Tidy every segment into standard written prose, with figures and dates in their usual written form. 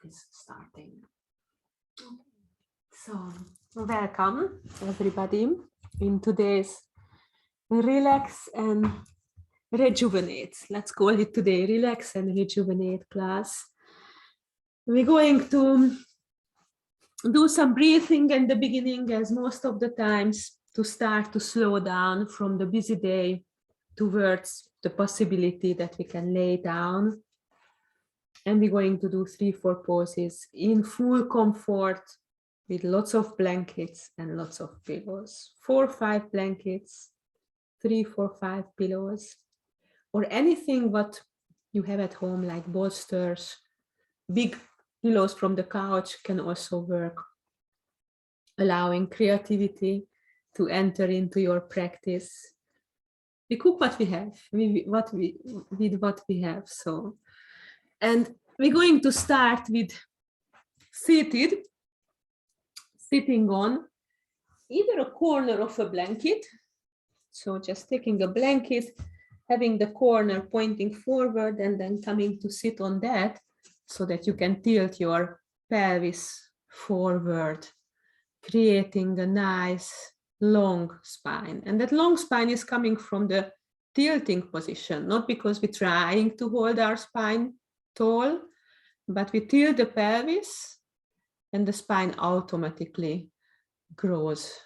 is starting. So, welcome everybody in today's Relax and Rejuvenate. Let's call it today Relax and Rejuvenate class. We're going to do some breathing in the beginning, as most of the times, to start to slow down from the busy day towards the possibility that we can lay down. And we're going to do 3-4 poses in full comfort with lots of blankets and lots of pillows. 4-5 blankets, 3-4-5 pillows, or anything what you have at home, like bolsters. Big pillows from the couch can also work, allowing creativity to enter into your practice. We cook what we have, with what we have. So, and we're going to start with sitting on either a corner of a blanket. So just taking a blanket, having the corner pointing forward, and then coming to sit on that so that you can tilt your pelvis forward, creating a nice long spine. And that long spine is coming from the tilting position, not because we're trying to hold our spine tall, but we tilt the pelvis and the spine automatically grows.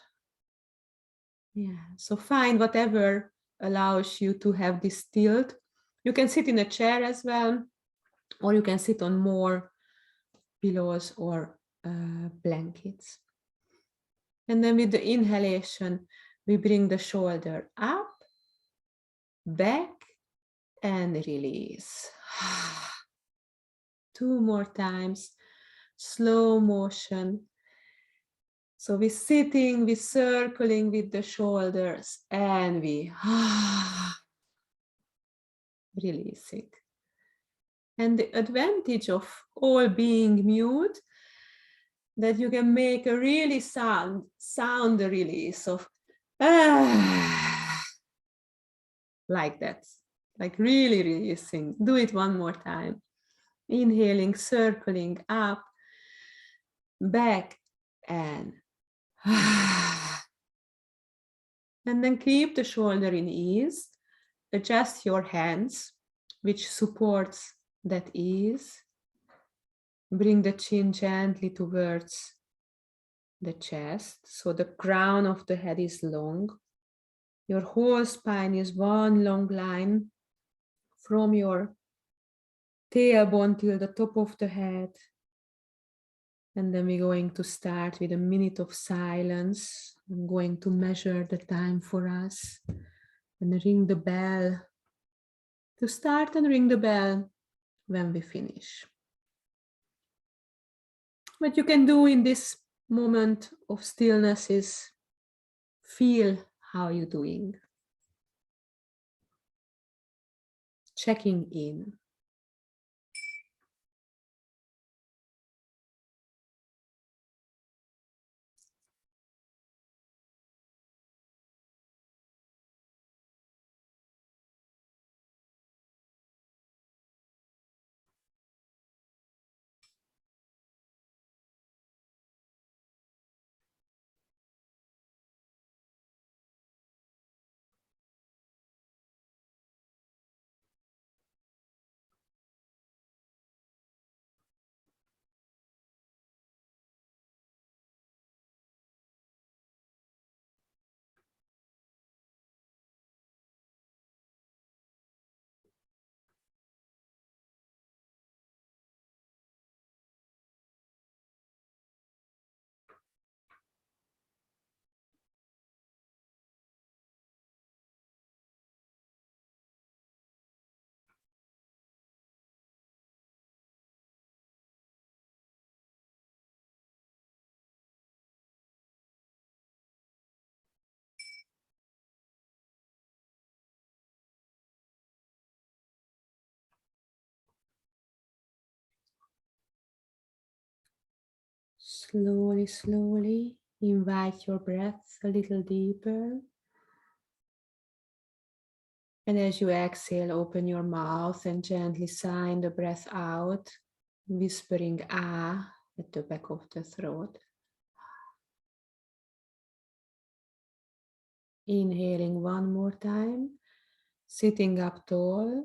Yeah, so find whatever allows you to have this tilt. You can sit in a chair as well, or you can sit on more pillows or blankets. And then with the inhalation, we bring the shoulder up, back, and release. 2 more times, slow motion. So we're sitting, we're circling with the shoulders, and we releasing. And the advantage of all being mute, that you can make a really sound release of like that, like really releasing. Do it one more time. Inhaling, circling up, back, and and then keep the shoulder in ease. Adjust your hands, which supports that ease. Bring the chin gently towards the chest, so the crown of the head is long. Your whole spine is one long line from your tailbone till the top of the head. And then we're going to start with a minute of silence. I'm going to measure the time for us and ring the bell to start, and ring the bell when we finish. What you can do in this moment of stillness is feel how you're doing. Checking in. Slowly, slowly invite your breath a little deeper. And as you exhale, open your mouth and gently sign the breath out whispering ah at the back of the throat. Inhaling one more time, sitting up tall,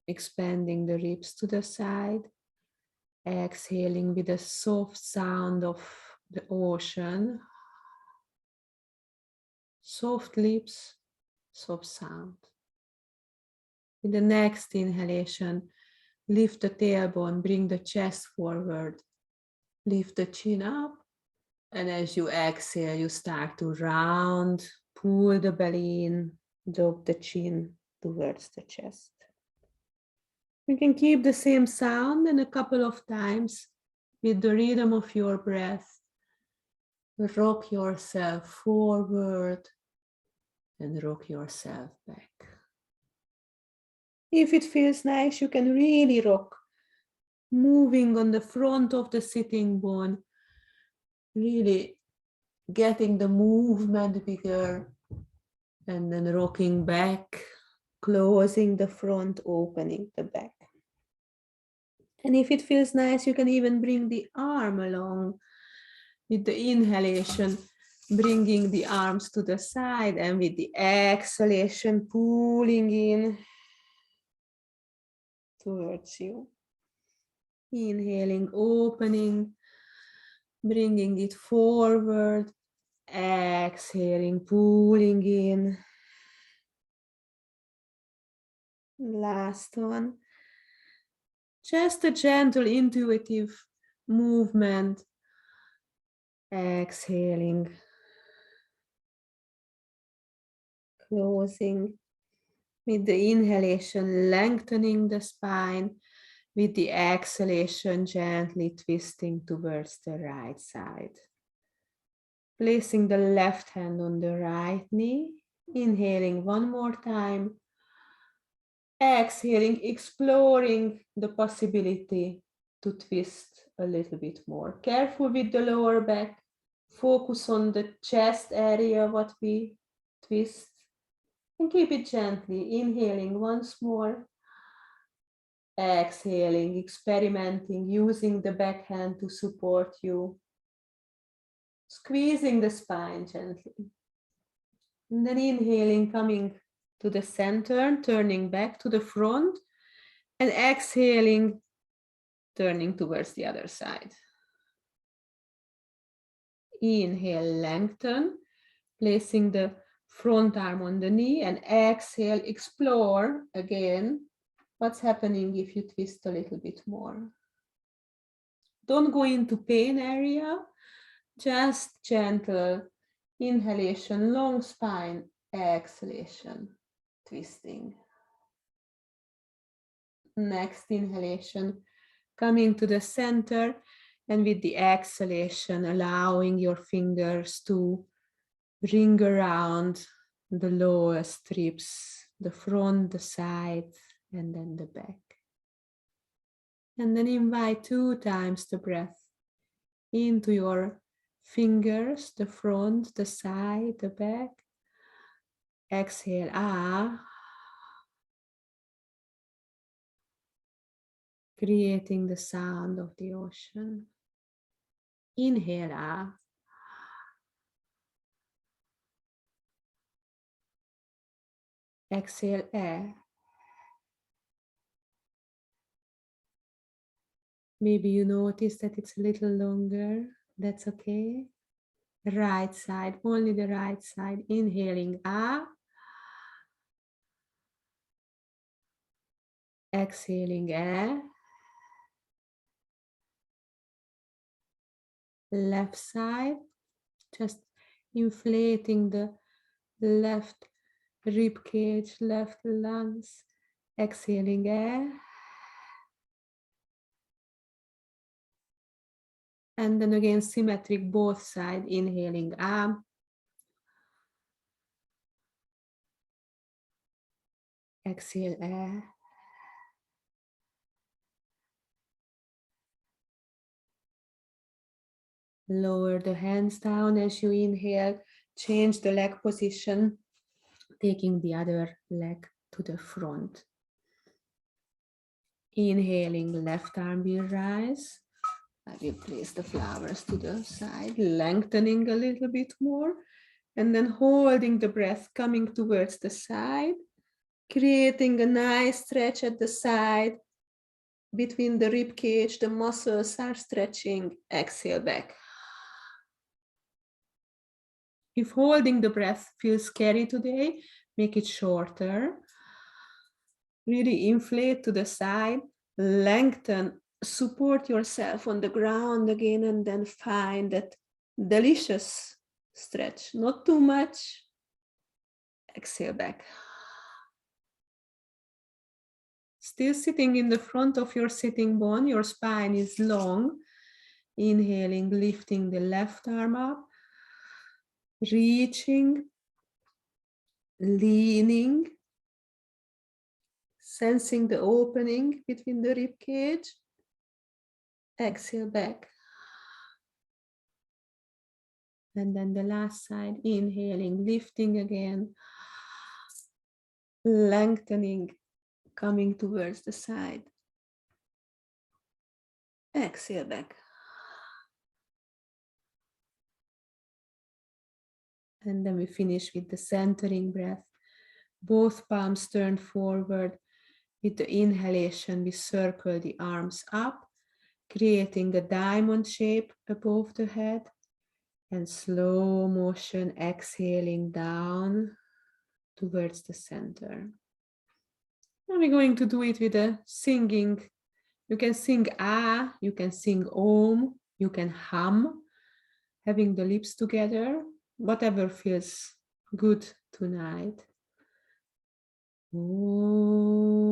expanding the ribs to the side, exhaling with a soft sound of the ocean, soft lips, soft sound. In the next inhalation, lift the tailbone, bring the chest forward, lift the chin up, and as you exhale, you start to round, pull the belly in, drop the chin towards the chest. You can keep the same sound and a couple of times with the rhythm of your breath. Rock yourself forward and rock yourself back. If it feels nice, you can really rock, moving on the front of the sitting bone, really getting the movement bigger, and then rocking back, closing the front, opening the back. And if it feels nice, you can even bring the arm along with the inhalation, bringing the arms to the side, and with the exhalation, pulling in towards you. Inhaling, opening, bringing it forward, exhaling, pulling in. Last one. Just a gentle, intuitive movement. Exhaling, closing. With the inhalation, lengthening the spine. With the exhalation, gently twisting towards the right side. Placing the left hand on the right knee. Inhaling one more time. Exhaling, exploring the possibility to twist a little bit more. Careful with the lower back. Focus on the chest area, what we twist. And keep it gently. Inhaling once more. Exhaling, experimenting, using the back hand to support you. Squeezing the spine gently. And then inhaling, coming to the center, turning back to the front. And exhaling, turning towards the other side. Inhale, lengthen, placing the front arm on the knee, and exhale, explore again what's happening if you twist a little bit more. Don't go into pain area, just gentle inhalation, long spine, exhalation, twisting. Next inhalation, coming to the center, and with the exhalation, allowing your fingers to ring around the lowest ribs, the front, the side, and then the back. And then invite 2 times the breath into your fingers, the front, the side, the back. Exhale, ah. Creating the sound of the ocean. Inhale, ah. Exhale, eh. Maybe you notice that it's a little longer. That's okay. Right side, only the right side. Inhaling, ah. Exhaling, eh. Left side, just inflating the left rib cage, left lungs. Exhaling, eh. And then again, symmetric both sides. Inhaling, ah. Exhale, eh. Lower the hands down as you inhale. Change the leg position, taking the other leg to the front. Inhaling, left arm will rise. I will place the flowers to the side, lengthening a little bit more, and then holding the breath, coming towards the side, creating a nice stretch at the side. Between the rib cage, the muscles are stretching. Exhale back. If holding the breath feels scary today, make it shorter. Really inflate to the side, lengthen, support yourself on the ground again, and then find that delicious stretch. Not too much. Exhale back. Still sitting in the front of your sitting bone, your spine is long. Inhaling, lifting the left arm up, reaching, leaning, sensing the opening between the rib cage. Exhale back. And then the last side, inhaling, lifting again, lengthening, coming towards the side. Exhale back. And then we finish with the centering breath. Both palms turned forward. With the inhalation, we circle the arms up, creating a diamond shape above the head. And slow motion exhaling down towards the center. And we're going to do it with a singing. You can sing ah, you can sing om, you can hum, having the lips together, whatever feels good tonight. Om.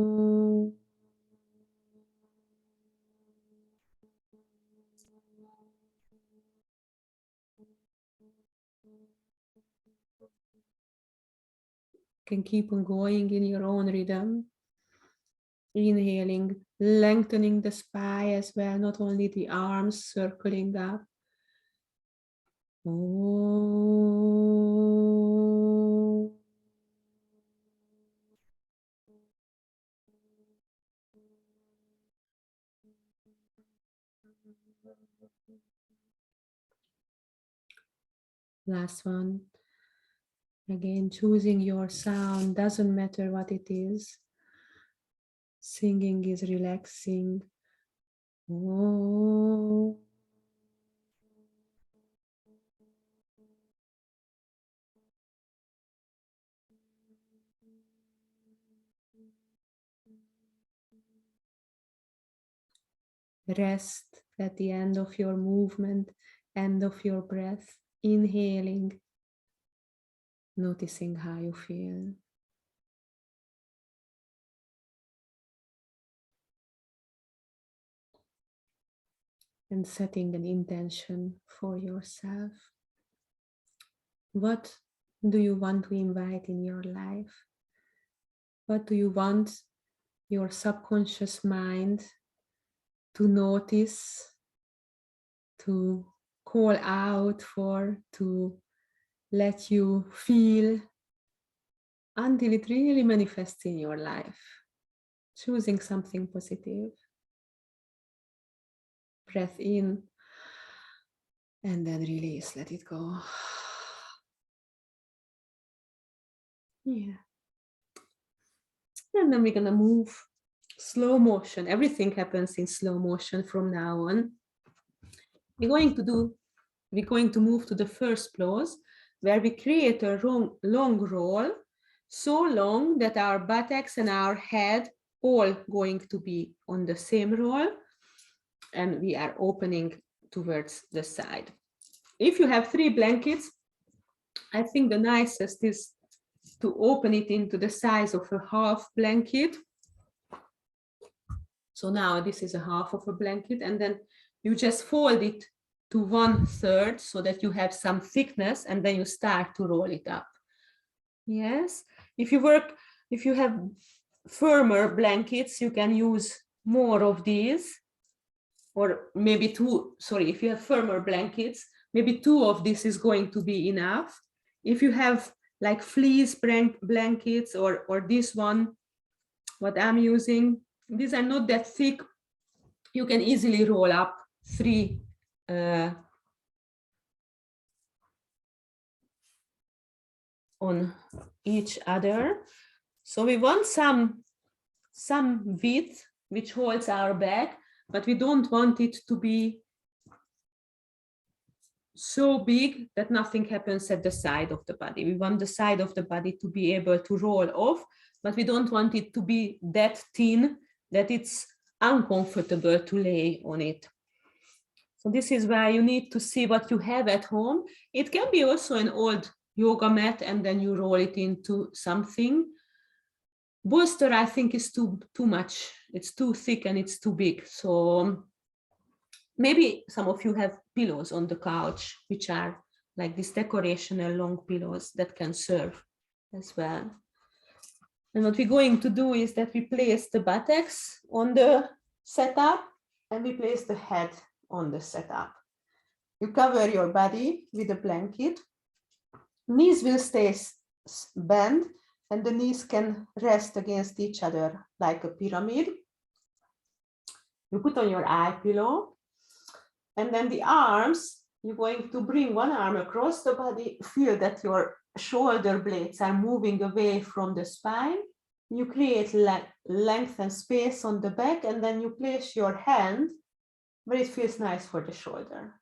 Can keep on going in your own rhythm. Inhaling, lengthening the spine as well, not only the arms circling up. Oh. Last one. Again, choosing your sound, doesn't matter what it is. Singing is relaxing. Oh. Rest at the end of your movement, end of your breath, inhaling, noticing how you feel. And setting an intention for yourself. What do you want to invite in your life? What do you want your subconscious mind to notice, to call out for, to let you feel until it really manifests in your life? Choosing something positive. Breath in and then release, let it go. Yeah. And then we're gonna move slow motion. Everything happens in slow motion from now on. We're going to move to the first pose where we create a long roll, so long that our buttocks and our head all going to be on the same roll, and we are opening towards the side. If you have 3 blankets, I think the nicest is to open it into the size of a half blanket. So now this is a half of a blanket, and then you just fold it to 1/3 so that you have some thickness, and then you start to roll it up. Yes, if you have firmer blankets, you can use more of these, or maybe 2, sorry, if you have firmer blankets, maybe 2 of this is going to be enough. If you have like fleece blankets or this one, what I'm using, These are not that thick. You can easily roll up 3 on each other. So we want some width which holds our back, but we don't want it to be so big that nothing happens at the side of the body. We want the side of the body to be able to roll off, but we don't want it to be that thin that it's uncomfortable to lay on it. So this is why you need to see what you have at home. It can be also an old yoga mat and then you roll it into something. Bolster, I think, is too much. It's too thick and it's too big. So maybe some of you have pillows on the couch, which are like this decorational long pillows that can serve as well. And what we're going to do is that we place the buttocks on the setup and we place the head on the setup. You cover your body with a blanket. Knees will stay bent and the knees can rest against each other like a pyramid. You put on your eye pillow and then the arms, you're going to bring one arm across the body, feel that your shoulder blades are moving away from the spine. You create length and space on the back and then you place your hand where it feels nice for the shoulder.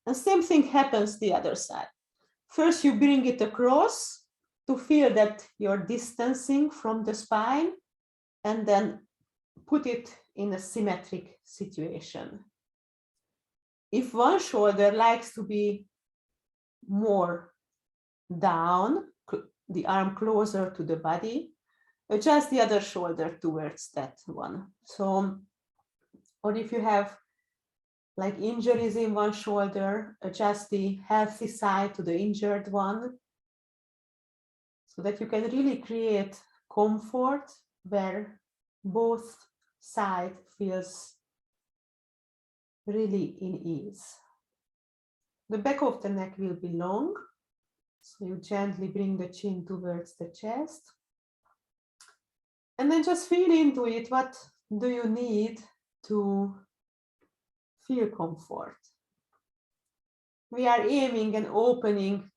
And same thing happens the other side. First, you bring it across to feel that you're distancing from the spine and then put it in a symmetric situation. If one shoulder likes to be more down, the arm closer to the body, adjust the other shoulder towards that one. So, or if you have like injuries in one shoulder, adjust the healthy side to the injured one so that you can really create comfort where both sides feels really in ease. The back of the neck will be long, so you gently bring the chin towards the chest. And then just feel into it. What do you need to feel comfort? We are aiming and opening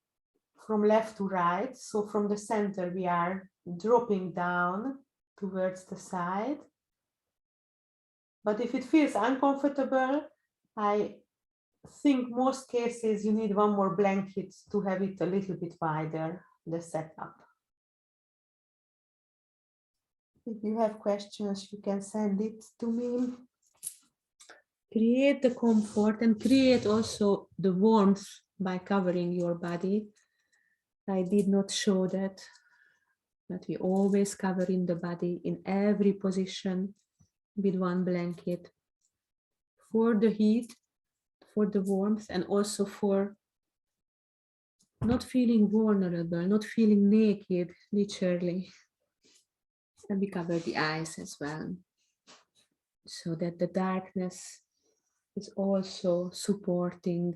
from left to right. So from the center, we are dropping down towards the side. But if it feels uncomfortable, I think most cases you need one more blanket to have it a little bit wider, the setup. If you have questions, you can send it to me. Create the comfort and create also the warmth by covering your body. I did not show that, but we always cover in the body in every position with one blanket for the heat, for the warmth, and also for not feeling vulnerable, not feeling naked, literally. And we cover the eyes as well, so that the darkness is also supporting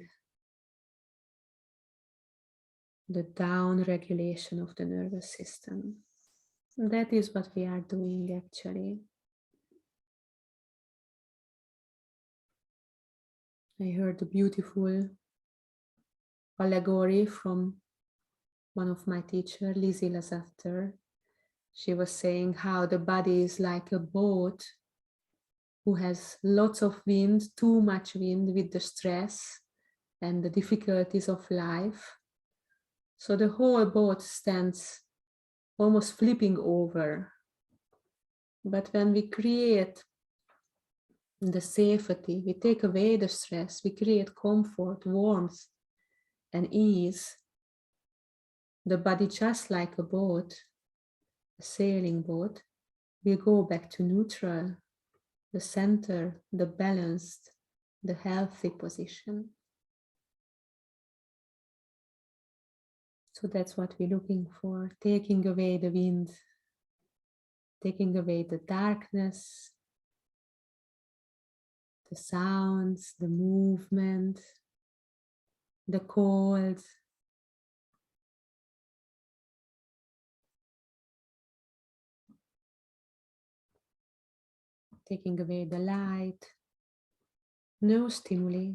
the down regulation of the nervous system. And that is what we are doing actually. I heard a beautiful allegory from one of my teachers, Lizzie Lazatter. She was saying how the body is like a boat who has lots of wind, too much wind with the stress and the difficulties of life. So the whole boat stands almost flipping over. But when we create the safety, we take away the stress, we create comfort, warmth, and ease, the body, just like a boat, a sailing boat, will go back to neutral, the center, the balanced, the healthy position. So that's what we're looking for, taking away the wind, taking away the darkness, the sounds, the movement, the cold. taking away the light, no stimuli.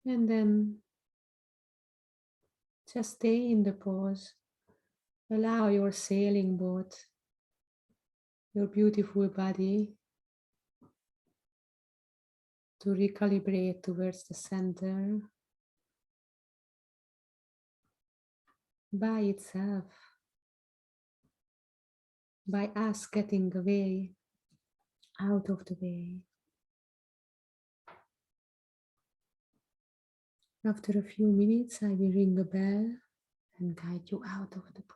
And then just stay in the pose. Allow your sailing boat, your beautiful body, to recalibrate towards the center by itself, by us getting away, out of the way. After a few minutes, I will ring a bell and guide you out of the pose.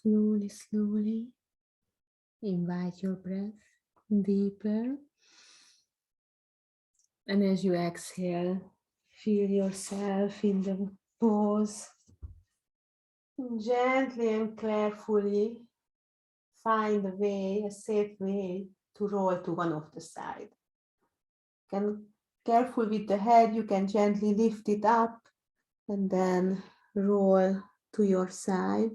Slowly, slowly, invite your breath deeper. And as you exhale, feel yourself in the pose. Gently and carefully find a way, a safe way to roll to one of the sides. Careful with the head, you can gently lift it up and then roll to your side.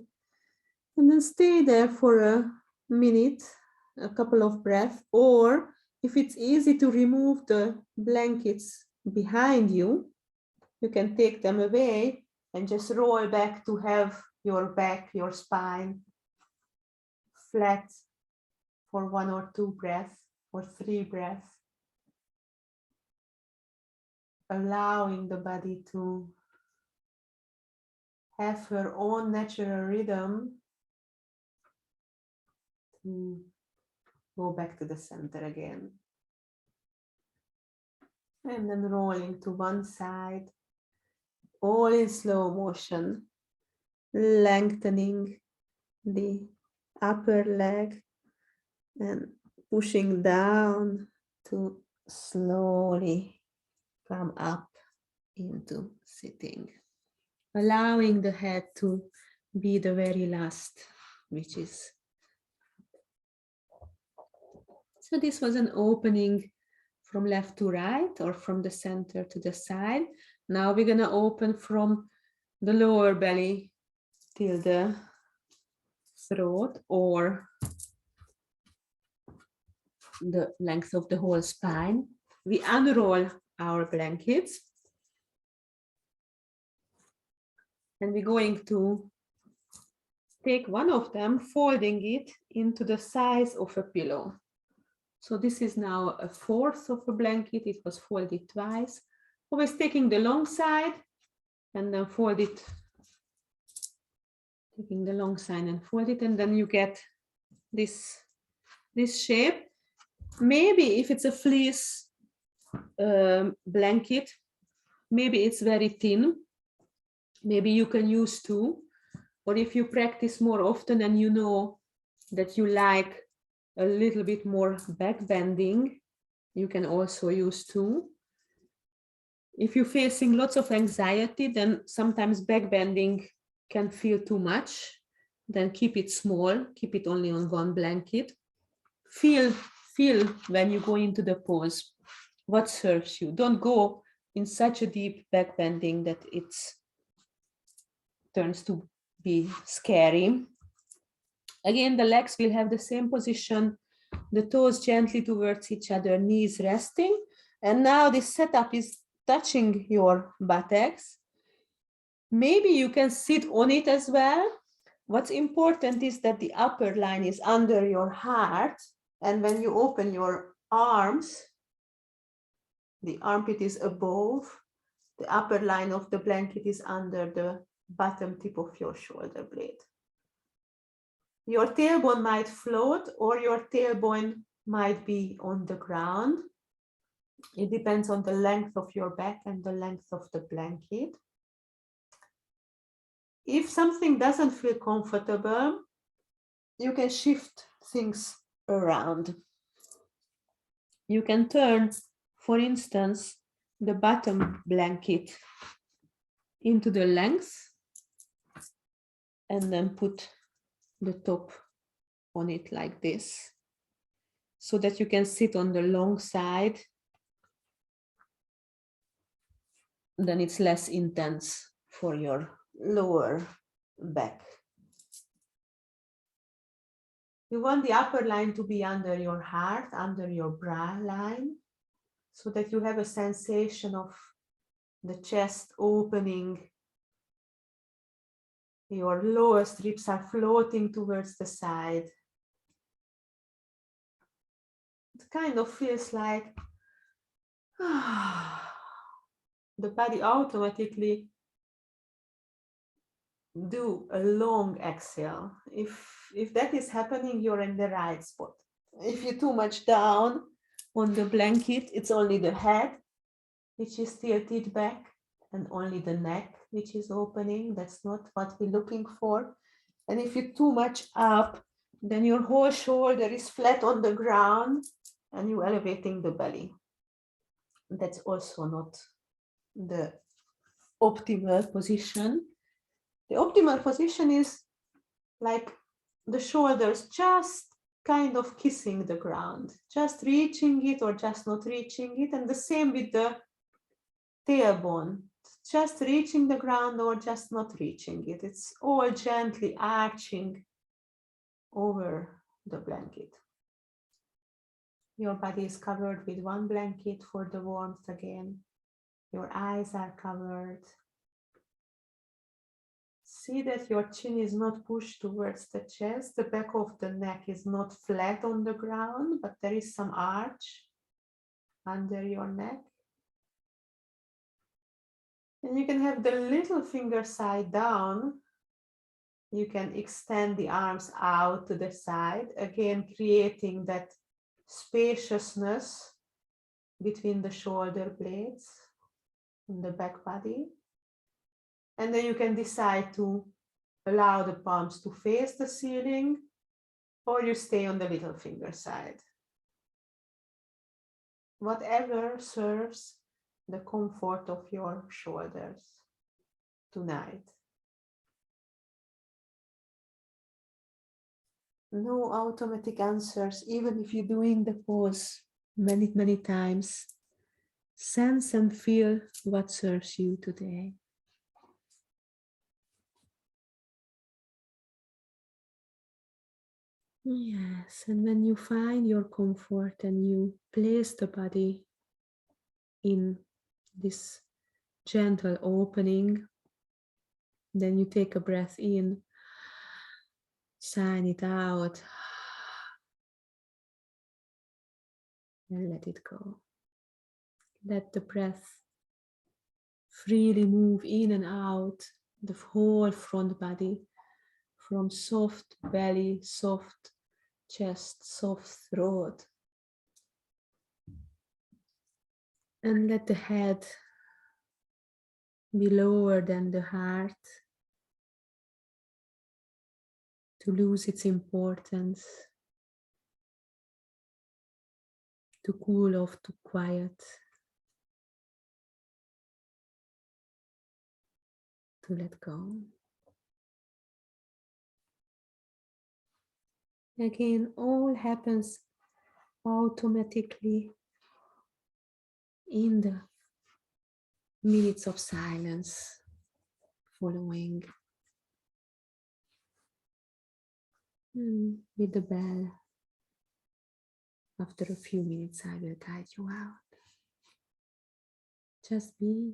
And then stay there for a minute, a couple of breaths, or if it's easy to remove the blankets behind you, you can take them away and just roll back to have your back, your spine flat for 1 or 2 breaths or 3 breaths, allowing the body to have her own natural rhythm to go back to the center again. And then rolling to one side, all in slow motion, lengthening the upper leg and pushing down to slowly come up into sitting. Allowing the head to be the very last, which is. So this was an opening from left to right or from the center to the side. Now we're going to open from the lower belly till the throat or the length of the whole spine. We unroll our blankets and we're going to take one of them, folding it into the size of a pillow. So this is now 1/4 of a blanket. It was folded twice. Always taking the long side and then fold it, taking the long side and fold it, and then you get this shape. Maybe if it's a fleece blanket, maybe it's very thin. Maybe you can use 2. Or if you practice more often and you know that you like a little bit more back bending, you can also use 2. If you're facing lots of anxiety, then sometimes back bending can feel too much. Then keep it small, keep it only on one blanket. Feel when you go into the pose, what serves you. Don't go in such a deep back bending that it turns to be scary. Again, the legs will have the same position, the toes gently towards each other, knees resting. And now this setup is touching your buttocks. Maybe you can sit on it as well. What's important is that the upper line is under your heart. And when you open your arms, the armpit is above, the upper line of the blanket is under the bottom tip of your shoulder blade. Your tailbone might float or your tailbone might be on the ground. It depends on the length of your back and the length of the blanket. If something doesn't feel comfortable, you can shift things around. You can turn, for instance, the bottom blanket into the length and then put the top on it like this, so that you can sit on the long side. Then it's less intense for your lower back. You want the upper line to be under your heart, under your brow line, so that you have a sensation of the chest opening. Your lowest ribs are floating towards the side. It kind of feels like the body automatically do a long exhale. If that is happening, you're in the right spot. If you're too much down on the blanket, it's only the head which is tilted back and only the neck which is opening. That's not what we're looking for. And if you're too much up, then your whole shoulder is flat on the ground and you're elevating the belly. That's also not the optimal position. The optimal position is like the shoulders just kind of kissing the ground, just reaching it or just not reaching it. And the same with the tailbone, just reaching the ground or just not reaching it. It's all gently arching over the blanket. Your body is covered with one blanket for the warmth again. Your eyes are covered. See that your chin is not pushed towards the chest. The back of the neck is not flat on the ground, but there is some arch under your neck. And you can have the little finger side down. You can extend the arms out to the side, again creating that spaciousness between the shoulder blades and the back body. And then you can decide to allow the palms to face the ceiling, or you stay on the little finger side. Whatever serves the comfort of your shoulders tonight. No automatic answers, even if you're doing the pose many, many times. Sense and feel what serves you today. Yes, and when you find your comfort and you place the body in this gentle opening, then you take a breath in, sign it out, and let it go. Let the breath freely move in and out the whole front body, from soft belly, soft chest, soft throat. And let the head be lower than the heart to lose its importance, to cool off, to quiet, to let go. Again, all happens automatically in the minutes of silence following. With the bell, after a few minutes, I will guide you out. Just be.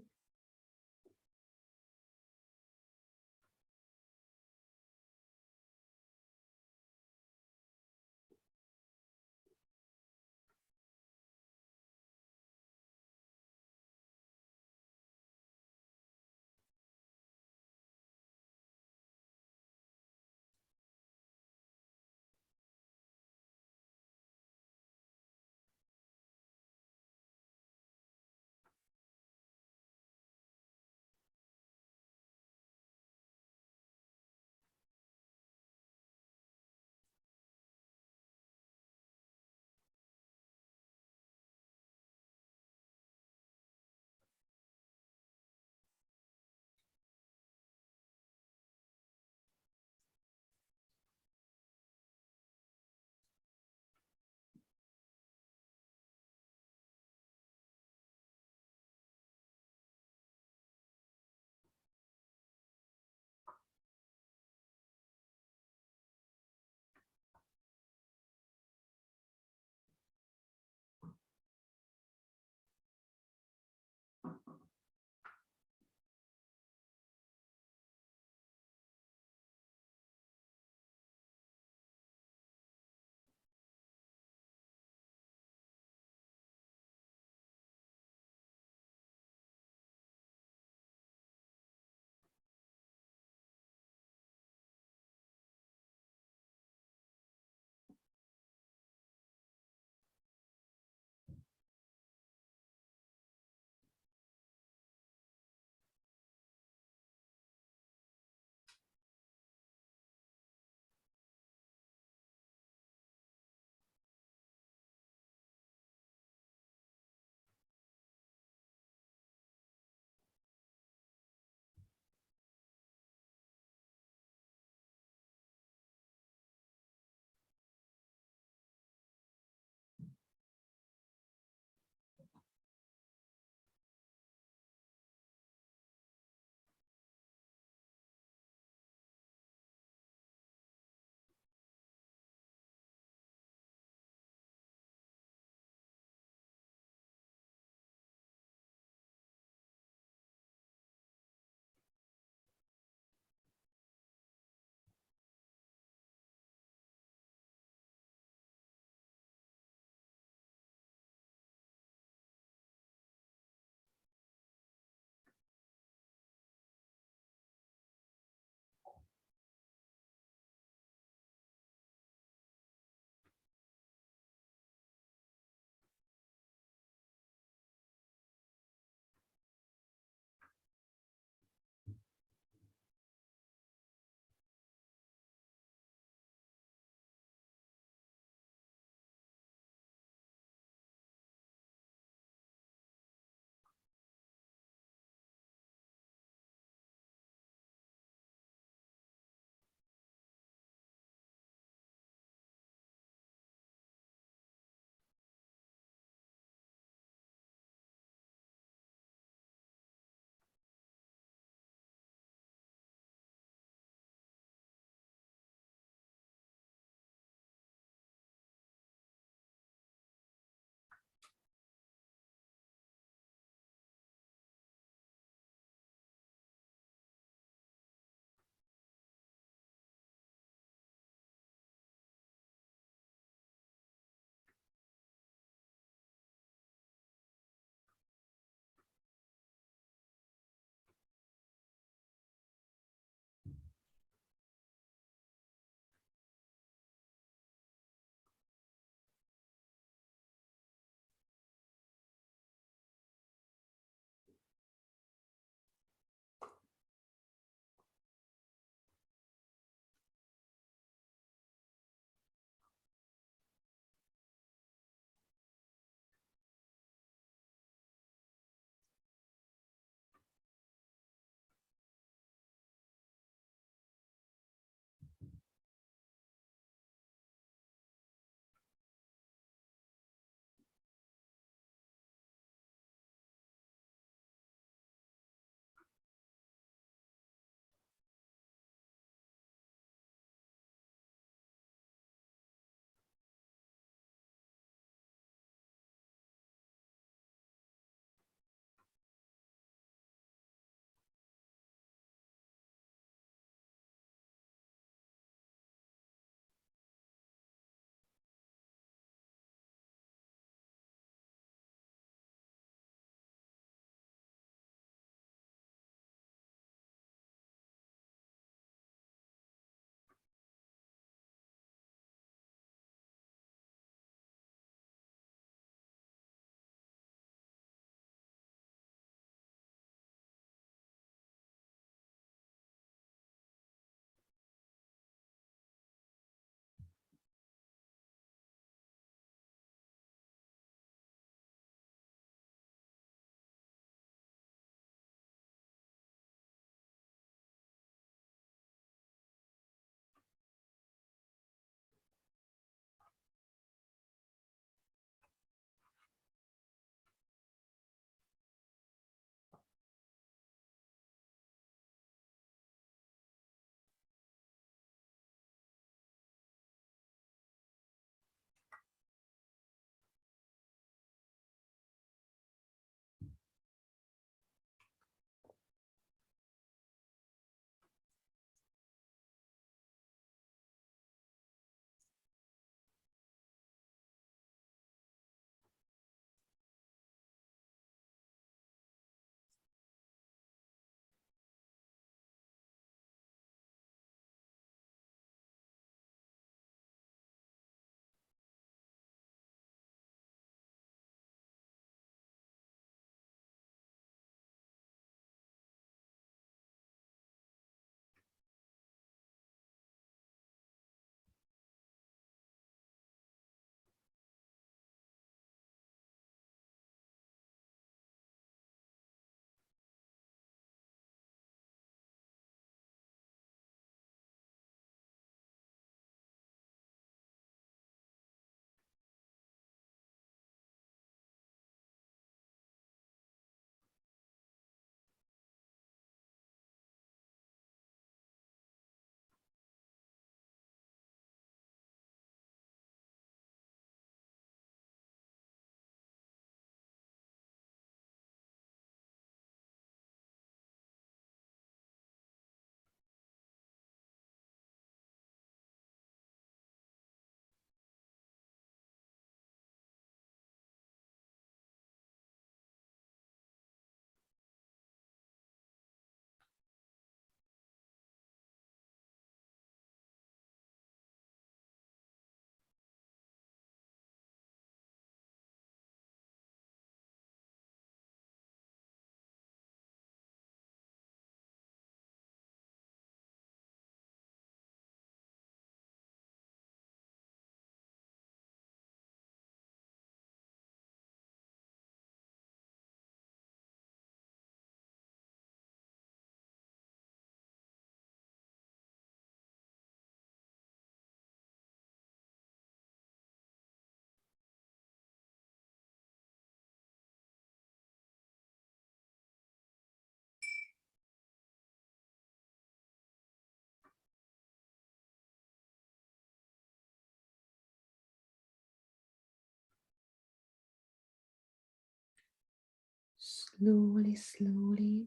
slowly, slowly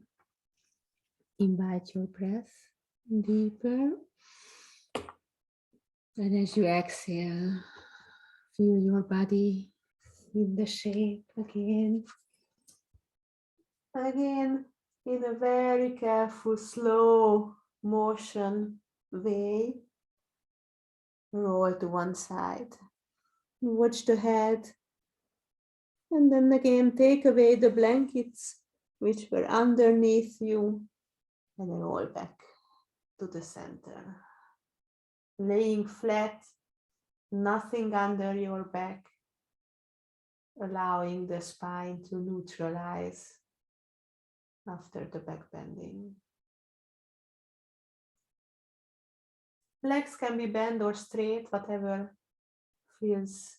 invite your breath deeper. And as you exhale, feel your body in the shape again. Again, in a very careful, slow motion way, roll to one side. Watch the head. And then again, take away the blankets which were underneath you and roll back to the center. Laying flat, nothing under your back, allowing the spine to neutralize after the back bending. Legs can be bent or straight, whatever feels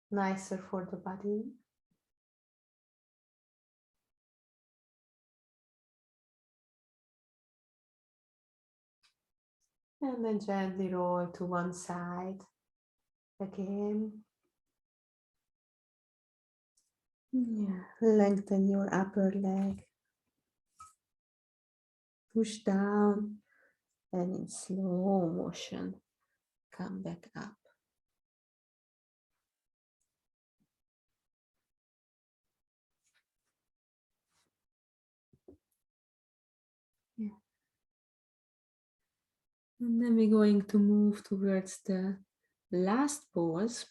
nicer for the body. And then gently roll to one side again. Yeah. Lengthen your upper leg. Push down and in slow motion, come back up. Yeah. And then we're going to move towards the last pose,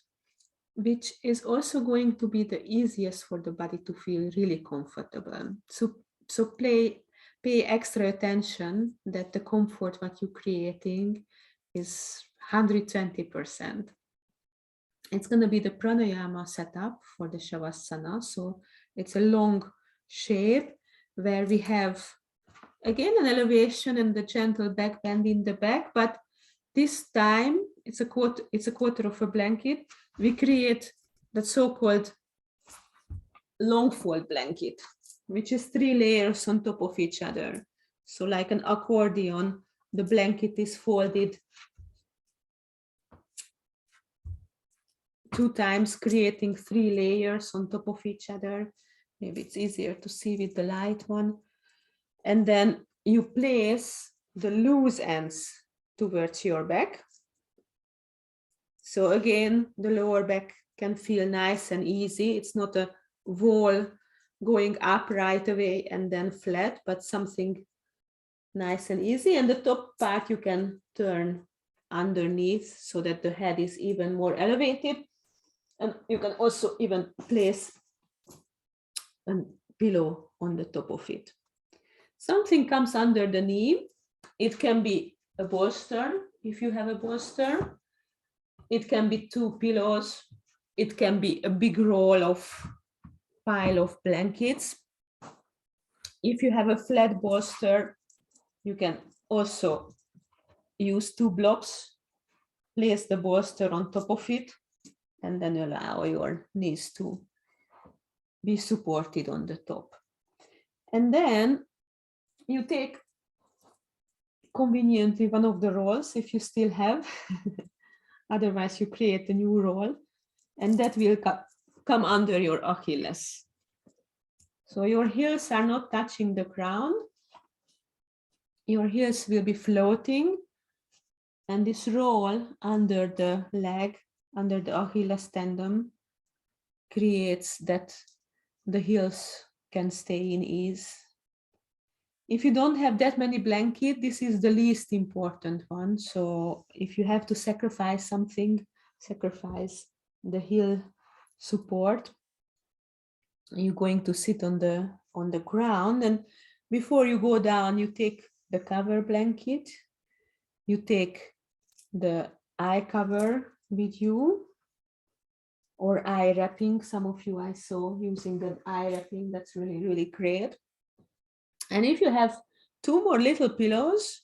which is also going to be the easiest for the body to feel really comfortable. So pay extra attention that the comfort what you're creating is 120%. It's going to be the pranayama setup for the shavasana. So it's a long shape where we have again an elevation and the gentle back bend in the back, but this time it's a quarter of a blanket. We create that so-called long fold blanket, which is 3 layers on top of each other. So like an accordion, the blanket is folded 2 times, creating 3 layers on top of each other. Maybe it's easier to see with the light one. And then you place the loose ends towards your back. So again, the lower back can feel nice and easy. It's not a wall going up right away and then flat, but something nice and easy. And the top part you can turn underneath so that the head is even more elevated. And you can also even place a pillow on the top of it. Something comes under the knee. It can be a bolster, if you have a bolster. It can be 2 pillows. It can be a big roll of pile of blankets. If you have a flat bolster, you can also use 2 blocks, place the bolster on top of it, and then allow your knees to be supported on the top. And then you take conveniently one of the rolls if you still have. Otherwise you create a new roll, and that will come under your Achilles. So your heels are not touching the ground. Your heels will be floating, and this roll under the leg, under the Achilles tendon, creates that the heels can stay in ease. If you don't have that many blankets, this is the least important one. So if you have to sacrifice something, sacrifice the heel support. You're going to sit on the ground, and before you go down, you take the cover blanket, you take the eye cover with you, or eye wrapping. Some of you I saw using the eye wrapping. That's really, really great. And if you have 2 more little pillows,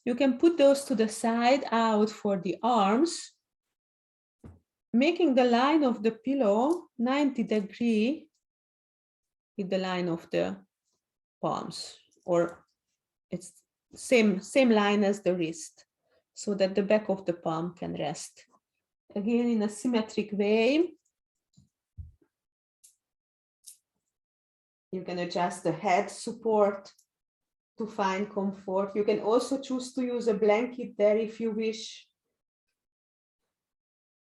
you can put those to the side out for the arms, making the line of the pillow 90 degrees with the line of the palms, or it's same line as the wrist, so that the back of the palm can rest. Again, in a symmetric way. You can adjust the head support to find comfort. You can also choose to use a blanket there if you wish.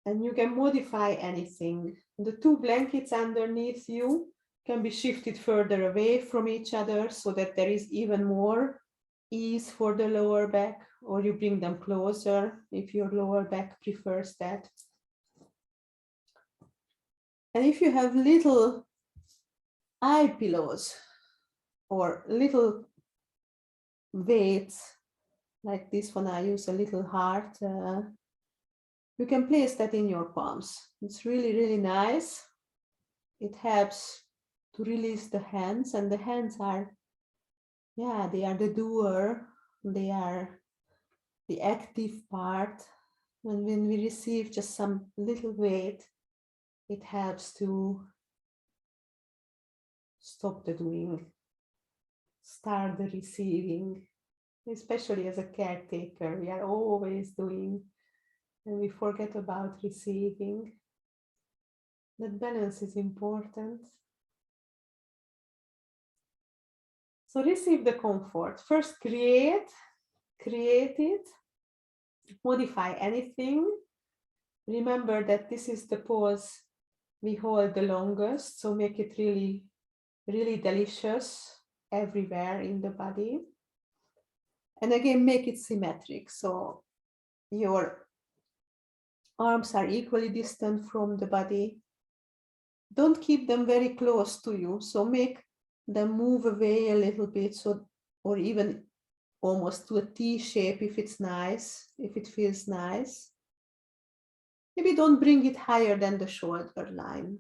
And you can modify anything. The two blankets underneath you can be shifted further away from each other so that there is even more ease for the lower back, or you bring them closer if your lower back prefers that. And if you have little eye pillows or little weights, like this one, I use a little heart, you can place that in your palms. It's really, really nice. It helps to release the hands, and the hands are, yeah, they are the doer, they are the active part. And when we receive just some little weight, it helps to stop the doing, start the receiving. Especially as a caretaker, we are always doing, and we forget about receiving. That balance is important. So receive the comfort. First create it, modify anything. Remember that this is the pose we hold the longest, so make it really, really delicious everywhere in the body. And again, make it symmetric. So your arms are equally distant from the body. Don't keep them very close to you. So make them move away a little bit, so, or even almost to a T shape if it's nice, if it feels nice. Maybe don't bring it higher than the shoulder line,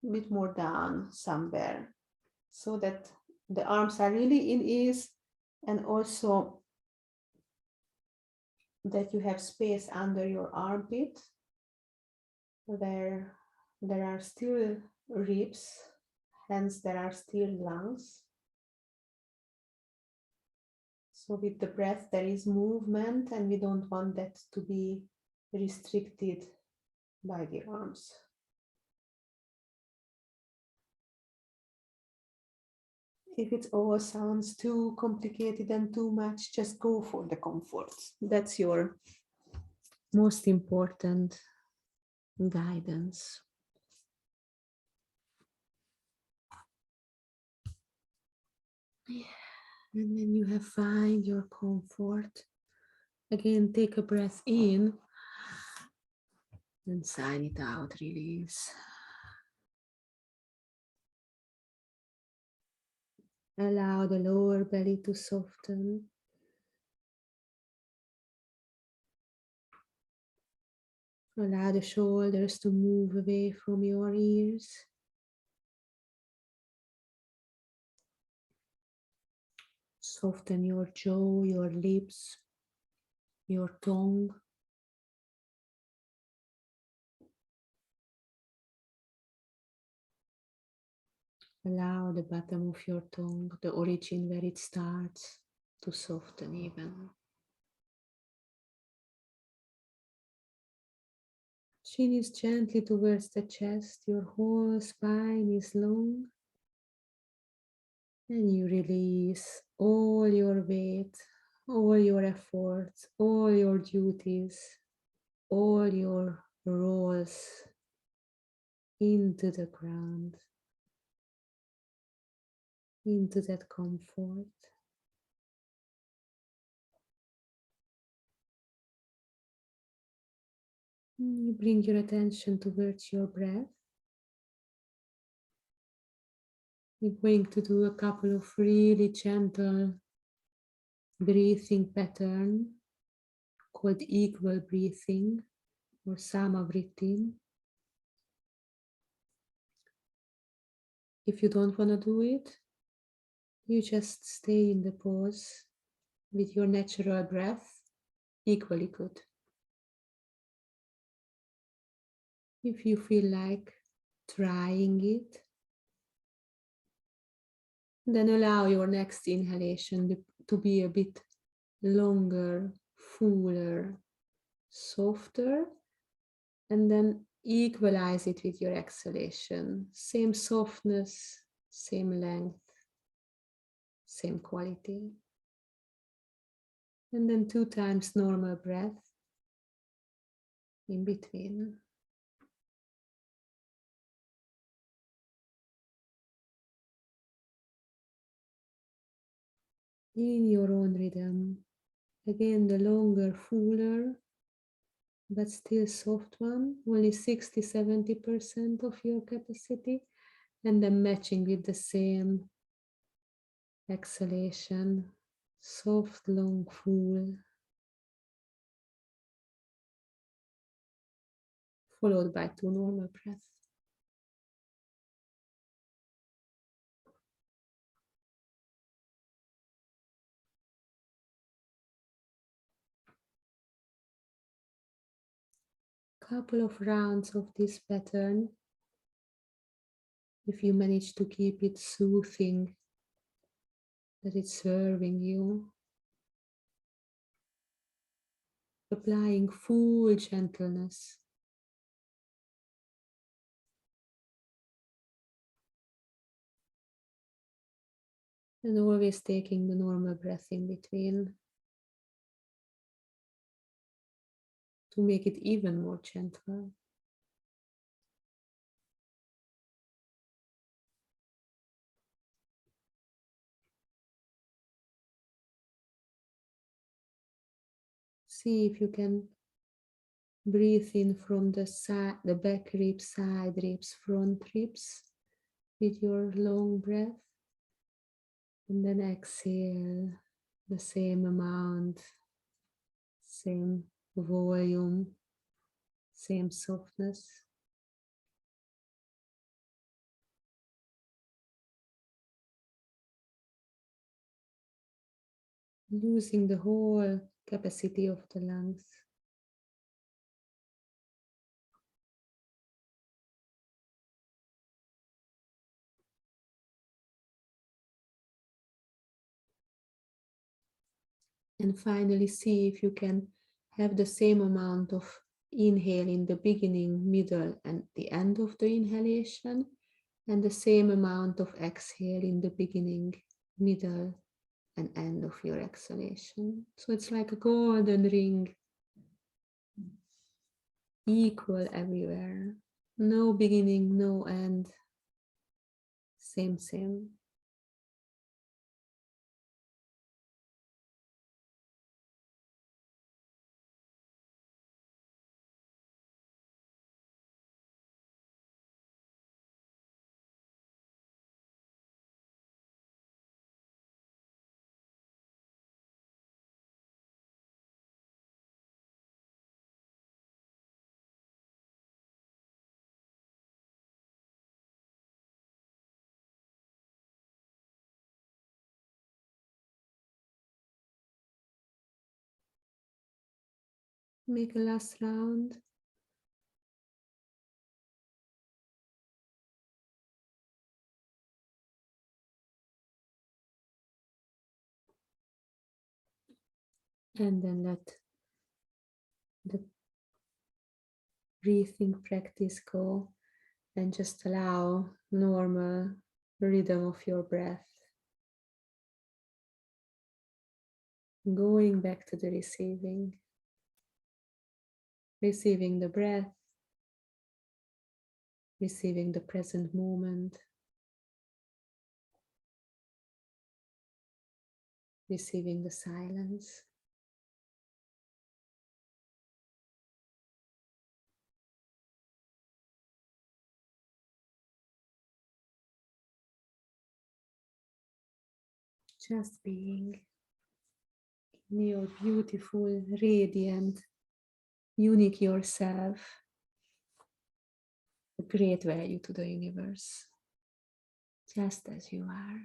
a bit more down somewhere, so that the arms are really in ease, and also that you have space under your armpit where there are still ribs, hence there are still lungs. So with the breath there is movement, and we don't want that to be restricted by the arms. If it all sounds too complicated and too much, just go for the comfort. That's your most important guidance. And when you have found your comfort, again, take a breath in and sign it out, release. Allow the lower belly to soften. Allow the shoulders to move away from your ears. Soften your jaw, your lips, your tongue. Allow the bottom of your tongue, the origin where it starts, to soften even. Chin is gently towards the chest, your whole spine is long. And you release all your weight, all your efforts, all your duties, all your roles into the ground, into that comfort. You bring your attention towards your breath. We're going to do a couple of really gentle breathing patterns called equal breathing or samavriti. If you don't want to do it, you just stay in the pose with your natural breath, equally good. If you feel like trying it, then allow your next inhalation to be a bit longer, fuller, softer, and then equalize it with your exhalation. Same softness, same length, same quality. And then 2 times normal breath in between. In your own rhythm. Again, the longer, fuller, but still soft one, only 60-70% of your capacity, and then matching with the same exhalation, soft, long, full, followed by 2 normal breaths. Couple of rounds of this pattern. If you manage to keep it soothing, that it's serving you, applying full gentleness. And always taking the normal breath in between to make it even more gentle. See if you can breathe in from the side, the back ribs, side ribs, front ribs with your long breath. And then exhale the same amount, same volume, same softness. Losing the whole capacity of the lungs. And finally, see if you can have the same amount of inhale in the beginning, middle, and the end of the inhalation, and the same amount of exhale in the beginning, middle, and end of your exhalation. So it's like a golden ring, equal everywhere. No beginning, no end. Same, same. Make a last round. And then let the breathing practice go and just allow normal rhythm of your breath. Going back to the receiving the breath, receiving the present moment, receiving the silence. Just being in your beautiful, radiant, unique yourself, a great value to the universe, just as you are.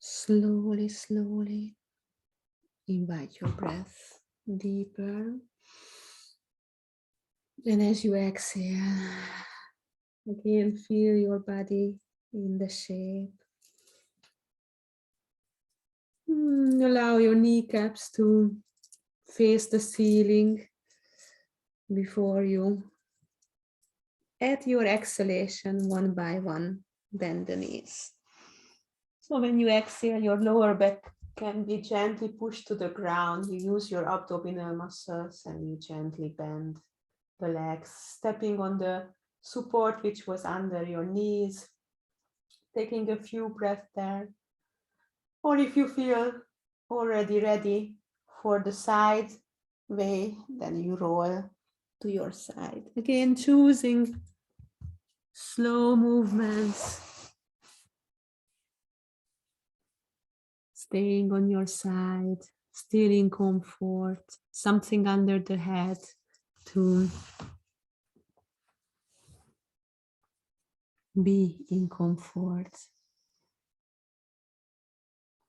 Slowly, slowly invite your breath deeper. And as you exhale, again feel your body in the shape. Allow your kneecaps to face the ceiling before you. At your exhalation, one by one, bend the knees. So when you exhale, your lower back can be gently pushed to the ground. You use your abdominal muscles and you gently bend the legs, stepping on the support which was under your knees, taking a few breaths there. Or if you feel already ready for the side way, then you roll to your side. Again, choosing slow movements, staying on your side, still in comfort, something under the head to be in comfort.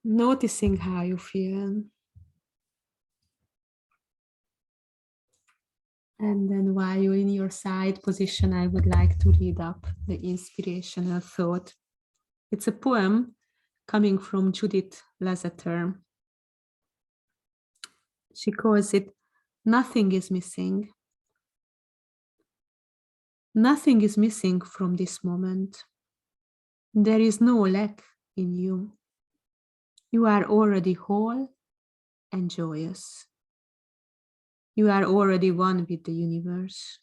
Noticing how you feel. And then while you're in your side position, I would like to read up the inspirational thought. It's a poem coming from Judith Lasseter. She calls it, "Nothing is missing. Nothing is missing from this moment. There is no lack in you. You are already whole and joyous. You are already one with the universe.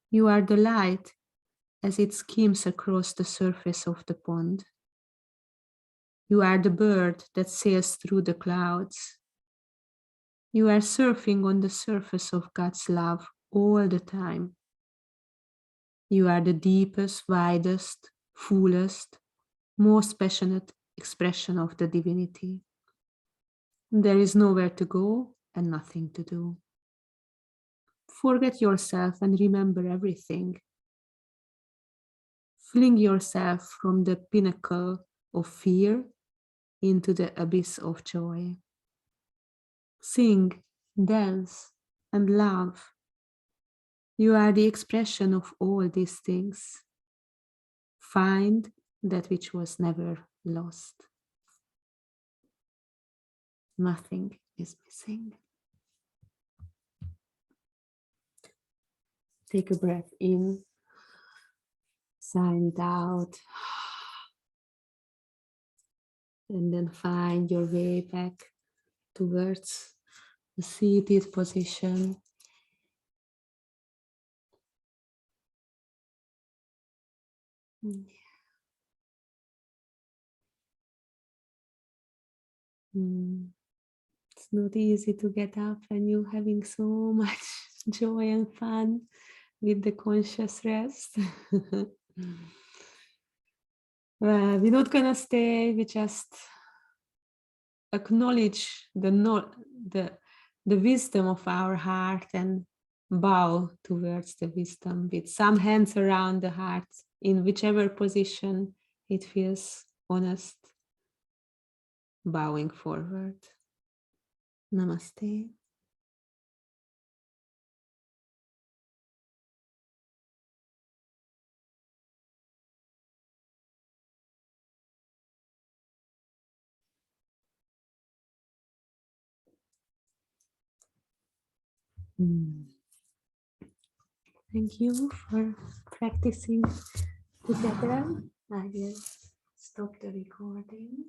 You are the light as it skims across the surface of the pond. You are the bird that sails through the clouds. You are surfing on the surface of God's love all the time. You are the deepest, widest, fullest, most passionate expression of the divinity. There is nowhere to go and nothing to do. Forget yourself and remember everything. Fling yourself from the pinnacle of fear into the abyss of joy. Sing, dance, and love. You are the expression of all these things. Find that which was never lost. Nothing is missing." Take a breath in, sign it out, and then find your way back towards the seated position. It's not easy to get up when you're having so much joy and fun with the conscious rest. Well, we're not gonna stay, we just acknowledge the wisdom of our heart and bow towards the wisdom with some hands around the heart in whichever position it feels honest, bowing forward. Namaste. Thank you for practicing together. I will stop the recording.